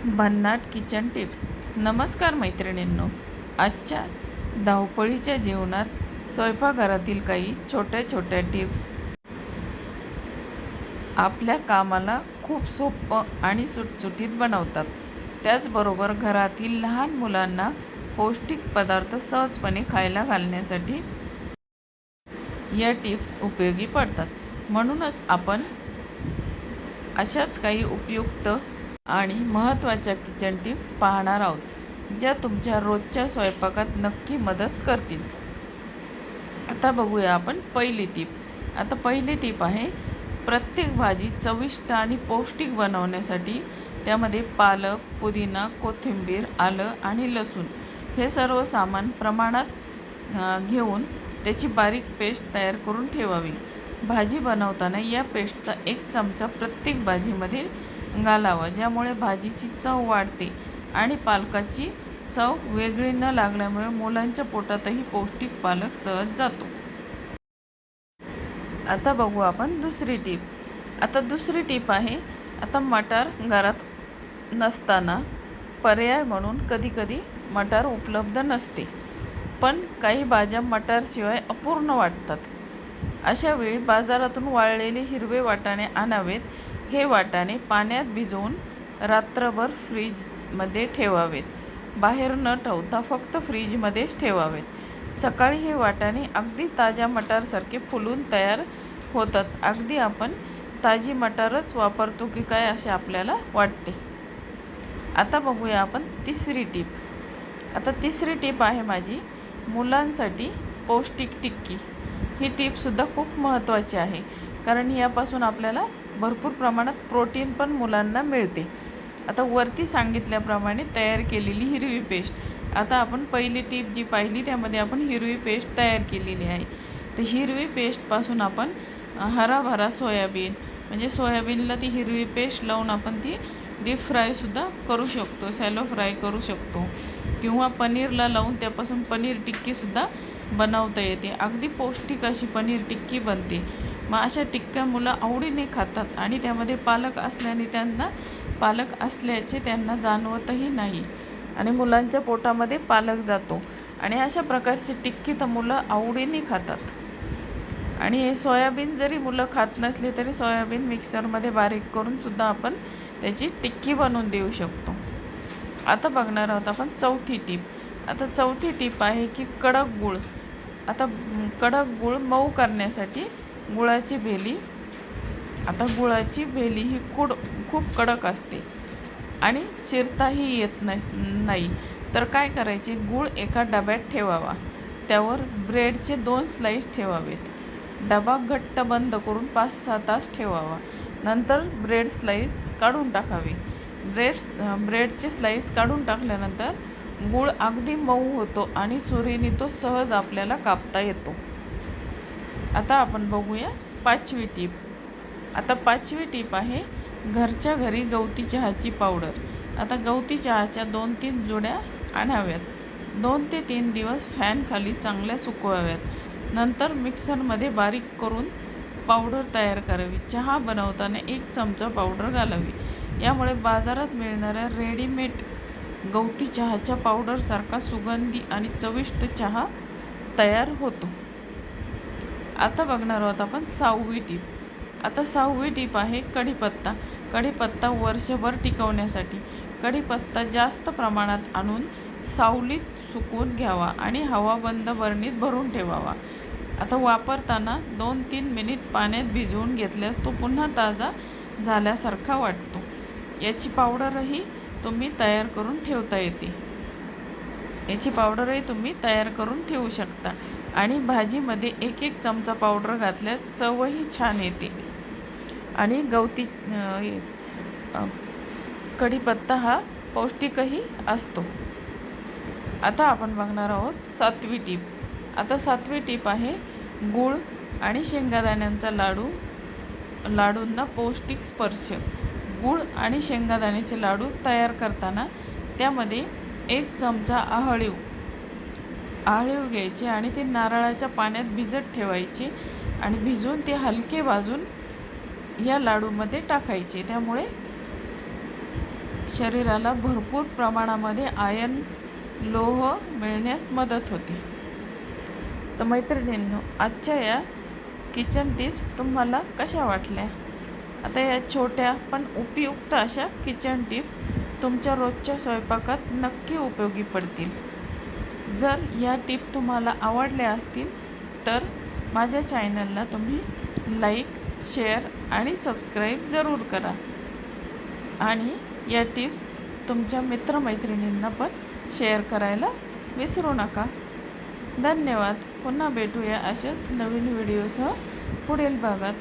भन्नाट kitchen tips. नमस्कार मैत्रिणींनो. आजच्या धावपळीच्या जीवनात स्वयंपाकघरातील काही छोट्या छोट्या टिप्स आपल्या कामाला खूप सोपं आणि सुटसुटीत बनवतात. त्याचबरोबर घरातील लहान मुलांना पौष्टिक पदार्थ सहजपणे खायला घालण्यासाठी या टिप्स उपयोगी पडतात. म्हणूनच आपण अशाच काही उपयुक्त आणि महत्त्वाच्या किचन टिप्स पाहणार आहोत, ज्या तुमच्या रोजच्या स्वयंपाकात नक्की मदत करतील. आता बघूया आपण पहिली टिप. पहिली टिप आहे, प्रत्येक भाजी चविष्ट आणि पौष्टिक बनवण्यासाठी त्यामध्ये पालक, पुदिना, कोथिंबीर, आलं आणि लसूण हे सर्व सामान प्रमाणात घेऊन त्याची बारीक पेस्ट तयार करून ठेवावी. भाजी बनवताना या पेस्टचा 1 चमचा प्रत्येक भाजीमध्ये घालावा, ज्यामुळे भाजीची चव वाढते आणि पालकाची चव वेगळी न लागल्यामुळे मुलांच्या पोटातही पौष्टिक पालक सहज जातो. आता बघू आपण दुसरी टिप. दुसरी टिप आहे, मटार घरात नसताना पर्याय म्हणून कधीकधी मटार उपलब्ध नसते, पण काही भाज्या मटारशिवाय अपूर्ण वाटतात. अशा वेळी बाजारातून वाळलेले हिरवे वाटाणे आणावेत. हे वाटाणे पाण्यात भिजवून रात्रभर फ्रीजमध्ये ठेवावेत. बाहेर न ठेवता फक्त फ्रीजमध्येच ठेवावेत. सकाळी हे वाटाणे अगदी ताज्या मटारसारखे फुलून तयार होतात. अगदी आपण ताजी मटारच वापरतो की काय असे आपल्याला वाटते. आता बघूया आपण तिसरी टिप. तिसरी टिप आहे माझी, मुलांसाठी पौष्टिक टिक्की. ही टिपसुद्धा खूप महत्त्वाची आहे, कारण यापासून आपल्याला भरपूर प्रमाणात प्रोटीन पण मुलांना मिळते. वरती सांगितल्याप्रमाणे तयार केलेली हिरवी पेस्ट. आपण पहिली टिप जी पाहिली त्यामध्ये आपण हिरवी पेस्ट तयार केलेली आहे. तर हिरवी पेस्टपासून आपण हराभरा सोयाबीन, म्हणजे सोयाबीनला ती हिरवी पेस्ट लावून आपण ती डीप फ्रायसुद्धा करू शकतो, सॅलो फ्राय करू शकतो, किंवा पनीरला लावून त्यापासून पनीर टिक्कीसुद्धा बनवता येते. अगदी पौष्टिक अशी पनीर टिक्की बनते. मग अशा टिक्क्या मुलं आवडीने खातात आणि त्यामध्ये पालक असल्याचे त्यांना जाणवतही नाही आणि मुलांच्या पोटामध्ये पालक जातो आणि अशा प्रकारची टिक्की तर मुलं आवडीने खातात. आणि हे सोयाबीन जरी मुलं खात नसले तरी सोयाबीन मिक्सरमध्ये बारीक करून सुद्धा आपण त्याची टिक्की बनवून देऊ शकतो. बघणार आहोत आपण चौथी टिप. चौथी टिप आहे की कडक गूळ. कडक गूळ मऊ करण्यासाठी गुळाची भेली. गुळाची भेली ही खूप कडक असते आणि चिरताही येत नाही. तर काय करायचे, गूळ एका डब्यात ठेवावा. त्यावर ब्रेडचे 2 स्लाईस ठेवावेत. डबा घट्ट बंद करून 5-6 तास ठेवावा. नंतर ब्रेड स्लाईस काढून टाकावी. ब्रेडचे स्लाईस काढून टाकल्यानंतर गूळ अगदी मऊ होतो आणि सुरीने तो सहज आपल्याला कापता येतो. आपण बघूया 5वी टिप. पाचवी टिप आहे, घरच्या घरी गवती चहाची पावडर. गवती चहाच्या 2-3 जुड्या आणाव्यात. 2 ते 3 दिवस फॅनखाली चांगल्या सुकवाव्यात. नंतर मिक्सरमध्ये बारीक करून पावडर तयार करावी. चहा बनवताना 1 चमचा पावडर घालावी. यामुळे बाजारात मिळणाऱ्या रेडीमेड गवती चहाच्या पावडरसारखा सुगंधी आणि चविष्ट चहा तयार होतो. बघणार आहोत आपण 6वी टिप. 6वी टिप आहे कढीपत्ता. कढीपत्ता वर्षभर टिकवण्यासाठी कढीपत्ता जास्त प्रमाणात आणून सावलीत सुकवून घ्यावा आणि हवाबंद बरणीत भरून ठेवावा. वापरताना 2-3 मिनिट पाण्यात भिजवून घेतल्यास तो पुन्हा ताजा झाल्यासारखा वाटतो. याची पावडरही तुम्ही तयार करून ठेवता येते. तुम्ही तयार करून ठेवू शकता आणि भाजीमध्ये 1-1 चमचा पावडर घातल्यास चवही छान येते आणि कढीपत्ता हा पौष्टिकही असतो. आपण बघणार आहोत 7वी टिप. 7वी टिप आहे, गूळ आणि शेंगादाण्यांचा लाडूंना पौष्टिक स्पर्श. गूळ आणि शेंगादाण्याचे लाडू तयार करताना त्यामध्ये 1 चमचा आहळीव घ्यायचे आणि ते नारळाच्या पाण्यात भिजत ठेवायचे आणि भिजून ते हलके भाजून या लाडूमध्ये टाकायचे. त्यामुळे शरीराला भरपूर प्रमाणामध्ये आयर्न लोह मिळण्यास मदत होते. तर मैत्रिणींनो, आजच्या या किचन टिप्स तुम्हाला कशा वाटल्या? आता या छोट्या पण उपयुक्त अशा किचन टिप्स तुमच्या रोजच्या स्वयंपाकात नक्की उपयोगी पडतील. जर या टिप तुम्हाला आवडल्या असतील तर माझ्या चॅनलला तुम्ही लाईक, शेअर आणि सबस्क्राईब जरूर करा. आणि या टिप्स तुमच्या मित्रमैत्रिणींना पण शेअर करायला विसरू नका. धन्यवाद. पुन्हा भेटूया अशाच नवीन व्हिडिओसह पुढील भागात.